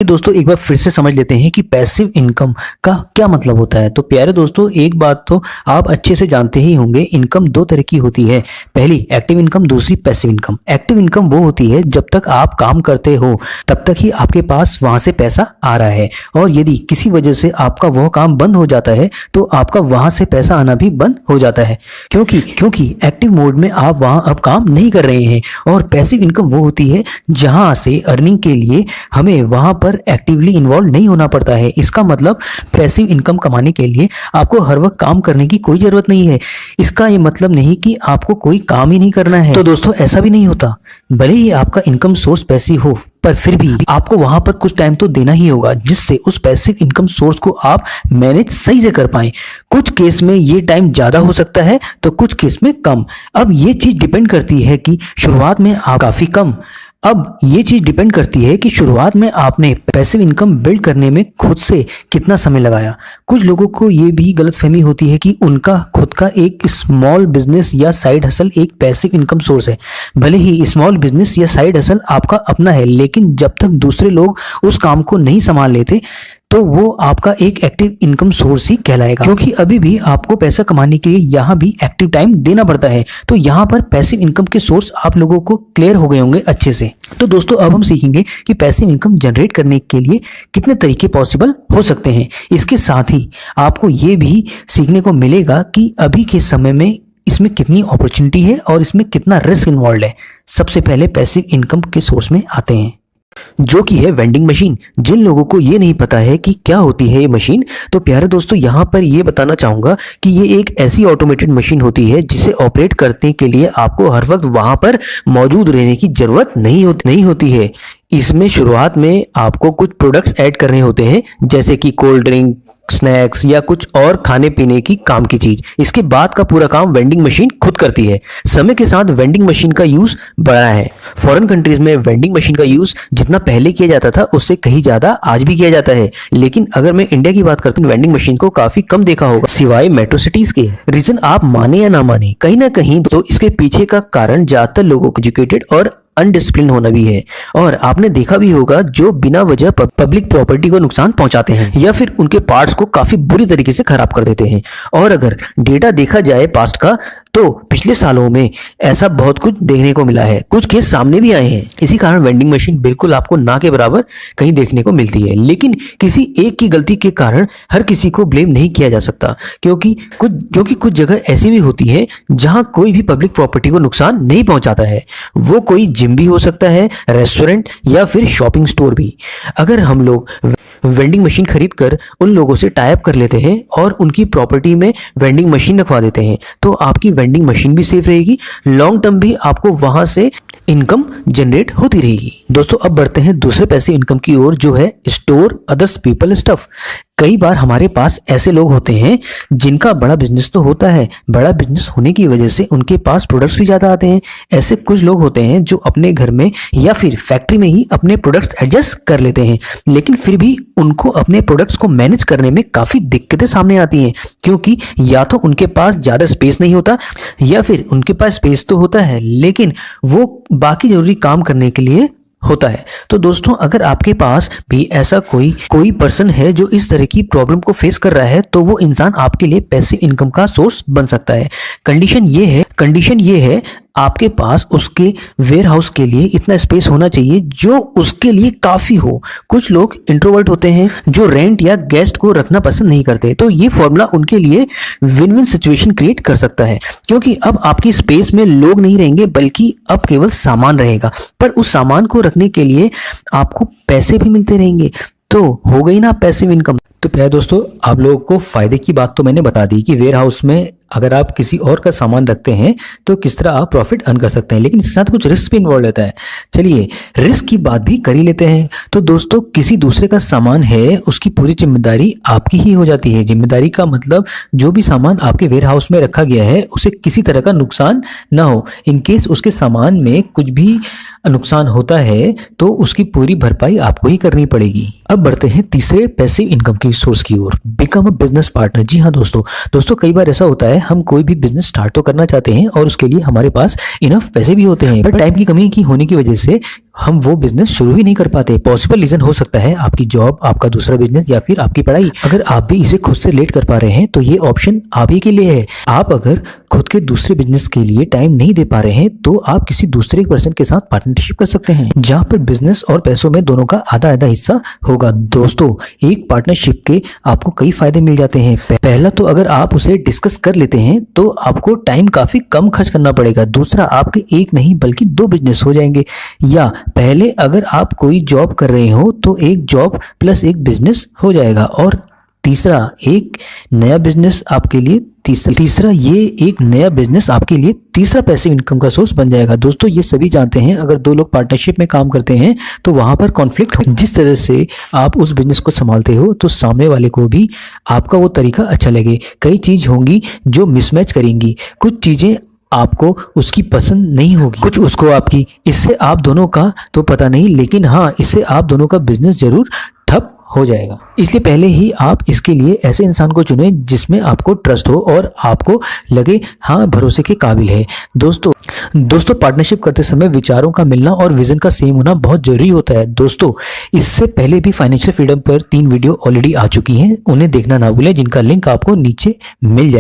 दोस्तों एक बार फिर से समझ लेते हैं कि पैसिव इनकम का क्या मतलब होता है। तो प्यारे दोस्तों, एक बात तो आप अच्छे से जानते ही होंगे, इनकम दो तरह की होती है। पहली एक्टिव इनकम, दूसरी पैसिव इनकम। एक्टिव इनकम वो होती है जब तक आप काम करते हो तब तक ही आपके पास वहां से पैसा आ रहा है, और यदि किसी वजह से आपका वह काम बंद हो जाता है तो आपका वहां से पैसा आना भी बंद हो जाता है, क्योंकि एक्टिव मोड में आप वहां अब काम नहीं कर रहे हैं। और पैसिव इनकम वो होती है जहां से अर्निंग के लिए हमें वहां पर एक्टिवली इन्वॉल्व नहीं होना पड़ता है। इसका मतलब पैसिव इनकम कमाने के लिए आपको हर वक्त काम करने की कोई जरूरत नहीं है। इसका ये मतलब नहीं कि आपको कोई काम ही नहीं करना है। तो दोस्तों ऐसा भी नहीं होता। भले ही आपका इनकम सोर्स पैसिव हो, पर फिर भी आपको वहां पर कुछ टाइम तो देना ही होगा जिससे उस पैसिव इनकम सोर्स को आप मैनेज सही से कर पाएं। कुछ केस में ये टाइम ज्यादा हो सकता है तो कुछ केस में कम। अब ये चीज डिपेंड करती है कि शुरुआत में आप शुरुआत में आपने पैसिव इनकम बिल्ड करने में खुद से कितना समय लगाया। कुछ लोगों को ये भी गलतफहमी होती है कि उनका खुद का एक स्मॉल बिजनेस या साइड हसल एक पैसिव इनकम सोर्स है। भले ही स्मॉल बिजनेस या साइड हसल आपका अपना है, लेकिन जब तक दूसरे लोग उस काम को नहीं संभाल लेते तो वो आपका एक एक्टिव इनकम सोर्स ही कहलाएगा, क्योंकि अभी भी आपको पैसा कमाने के लिए यहाँ भी एक्टिव टाइम देना पड़ता है। तो यहाँ पर पैसिव इनकम के सोर्स आप लोगों को क्लियर हो गए होंगे अच्छे से। तो दोस्तों अब हम सीखेंगे कि पैसिव इनकम जनरेट करने के लिए कितने तरीके पॉसिबल हो सकते हैं। इसके साथ ही आपको ये भी सीखने को मिलेगा कि अभी के समय में इसमें कितनी अपॉर्चुनिटी है और इसमें कितना रिस्क इन्वॉल्व है। सबसे पहले पैसिव इनकम के सोर्स में आते हैं, जो कि है वेंडिंग मशीन। जिन लोगों को ये नहीं पता है कि क्या होती है ये मशीन, तो प्यारे दोस्तों यहाँ पर ये बताना चाहूंगा कि ये एक ऐसी ऑटोमेटेड मशीन होती है जिसे ऑपरेट करने के लिए आपको हर वक्त वहां पर मौजूद रहने की जरूरत नहीं होती है। इसमें शुरुआत में आपको कुछ प्रोडक्ट्स ऐड करने होते हैं, जैसे कि कोल्ड ड्रिंक, स्नैक्स या कुछ और खाने पीने की काम की चीज। इसके बाद का पूरा काम वेंडिंग मशीन खुद करती है। समय के साथ वेंडिंग मशीन का यूज बढ़ा है। फॉरेन कंट्रीज में वेंडिंग मशीन का यूज जितना पहले किया जाता था उससे कहीं ज्यादा आज भी किया जाता है, लेकिन अगर मैं इंडिया की बात करता हूँ वेंडिंग मशीन को काफी कम देखा होगा, सिवाय मेट्रो सिटीज के। रीजन आप माने या ना माने, कहीं ना कहीं तो इसके पीछे का कारण ज्यादातर लोगों को एजुकेटेड और अनडिसिप्लिन होना भी है। और आपने देखा भी होगा जो बिना वजह पब्लिक प्रॉपर्टी को नुकसान पहुंचाते हैं या फिर उनके पार्ट्स को काफी बुरी तरीके से खराब कर देते हैं। और अगर डेटा देखा जाए पास्ट का, तो पिछले सालों में ऐसा बहुत कुछ देखने को मिला है। कुछ केस सामने भी आए हैं। इसी कारण वेंडिंग मशीन बिल्कुल आपको ना के बराबर कहीं देखने को मिलती है। लेकिन किसी एक की गलती के कारण हर किसी को ब्लेम नहीं किया जा सकता, क्योंकि कुछ जगह ऐसी भी होती है जहां कोई भी पब्लिक प्रॉपर्टी को नुकसान नहीं पहुंचाता है। वो कोई जिम भी हो सकता है, रेस्टोरेंट या फिर शॉपिंग स्टोर भी। अगर हम लोग वेंडिंग मशीन खरीद कर उन लोगों से टाई अप कर लेते हैं और उनकी प्रॉपर्टी में वेंडिंग मशीन रखवा देते हैं, तो आपकी वेंडिंग मशीन भी सेफ रहेगी, लॉन्ग टर्म भी आपको वहां से इनकम जनरेट होती रहेगी। दोस्तों अब बढ़ते हैं दूसरे पैसिव इनकम की ओर, जो है स्टोर अदर्स पीपल स्टफ। कई बार हमारे पास ऐसे लोग होते हैं जिनका बड़ा बिजनेस तो होता है, बड़ा बिजनेस होने की वजह से उनके पास प्रोडक्ट्स भी ज्यादा आते हैं। ऐसे कुछ लोग होते हैं जो अपने घर में या फिर फैक्ट्री में ही अपने प्रोडक्ट्स एडजस्ट कर लेते हैं, लेकिन फिर भी उनको अपने प्रोडक्ट्स को मैनेज करने में काफी दिक्कतें सामने आती हैं, क्योंकि या तो उनके पास ज्यादा स्पेस नहीं होता या फिर उनके पास स्पेस तो होता है लेकिन वो बाकी जरूरी काम करने के लिए होता है। तो दोस्तों अगर आपके पास भी ऐसा कोई पर्सन है जो इस तरह की प्रॉब्लम को फेस कर रहा है, तो वो इंसान आपके लिए पैसिव इनकम का सोर्स बन सकता है। कंडीशन ये है आपके पास उसके वेयर हाउस के लिए इतना स्पेस होना चाहिए जो उसके लिए काफी हो। कुछ लोग इंट्रोवर्ट होते हैं जो रेंट या गेस्ट को रखना पसंद नहीं करते, तो ये फॉर्मूला उनके लिए विन विन सिचुएशन क्रिएट कर सकता है, क्योंकि अब आपकी स्पेस में लोग नहीं रहेंगे बल्कि अब केवल सामान रहेगा, पर उस सामान को रखने के लिए आपको पैसे भी मिलते रहेंगे। तो हो गई ना पैसिव इनकम। तो प्यारे दोस्तों, आप लोगों को फायदे की बात तो मैंने बता दी कि वेयर हाउस में अगर आप किसी और का सामान रखते हैं तो किस तरह आप प्रॉफिट अर्न कर सकते हैं, लेकिन इसके साथ कुछ रिस्क भी इन्वॉल्व रहता है। चलिए रिस्क की बात भी कर ही लेते हैं। तो दोस्तों किसी दूसरे का सामान है, उसकी पूरी जिम्मेदारी आपकी ही हो जाती है। जिम्मेदारी का मतलब जो भी सामान आपके वेयर हाउस में रखा गया है उसे किसी तरह का नुकसान ना हो। इनकेस उसके सामान में कुछ भी नुकसान होता है तो उसकी पूरी भरपाई आपको ही करनी पड़ेगी। अब बढ़ते हैं तीसरे पैसिव इनकम की सोर्स की ओर, बिकम अ बिजनेस पार्टनर। जी हाँ दोस्तों कई बार ऐसा होता है हम कोई भी बिजनेस स्टार्ट तो करना चाहते हैं और उसके लिए हमारे पास इनफ पैसे भी होते हैं, पर टाइम की कमी की होने की वजह से हम वो बिजनेस शुरू ही नहीं कर पाते। पॉसिबल रीजन हो सकता है आपकी जॉब, आपका दूसरा बिजनेस या फिर आपकी पढ़ाई। अगर आप भी इसे खुद से रिलेट कर पा रहे हैं तो ये ऑप्शन आप ही के लिए है। आप अगर खुद के दूसरे बिजनेस के लिए टाइम नहीं दे पा रहे हैं तो आप किसी दूसरे पर्सन के साथ पार्टनरशिप कर सकते हैं, जहां पर बिजनेस और पैसों में दोनों का आधा आधा हिस्सा होगा। दोस्तों, एक पार्टनरशिप के आपको कई फायदे मिल जाते हैं। पहला तो अगर आप उसे डिस्कस कर लेते हैं तो आपको टाइम काफी कम खर्च करना पड़ेगा। दूसरा, आपके एक नहीं बल्कि 2 बिजनेस हो जाएंगे। या पहले अगर आप कोई जॉब कर रहे हो तो एक जॉब प्लस एक बिजनेस हो जाएगा। और तीसरा, एक नया बिजनेस आपके लिए एक नया बिजनेस आपके लिए तीसरा पैसिव इनकम का सोर्स बन जाएगा। दोस्तों, ये सभी जानते हैं अगर 2 लोग पार्टनरशिप में काम करते हैं तो वहां पर कॉन्फ्लिक्ट हो। जिस तरह से आप उस बिजनेस को संभालते हो तो सामने वाले को भी आपका वो तरीका अच्छा लगे। कई चीज होंगी जो मिसमैच करेंगी, कुछ चीजें आपको उसकी पसंद नहीं होगी, कुछ उसको आपकी। इससे आप दोनों का तो पता नहीं, लेकिन हाँ, इससे आप दोनों का बिजनेस जरूर ठप हो जाएगा। इसलिए पहले ही आप इसके लिए ऐसे इंसान को चुनें जिसमें आपको ट्रस्ट हो और आपको लगे हाँ भरोसे के काबिल है। दोस्तों पार्टनरशिप करते समय विचारों का मिलना और विजन का सेम होना बहुत जरूरी होता है। दोस्तों, इससे पहले भी फाइनेंशियल फ्रीडम पर 3 वीडियो ऑलरेडी आ चुकी हैं, उन्हें देखना ना भूलें, जिनका लिंक आपको नीचे मिल जाए।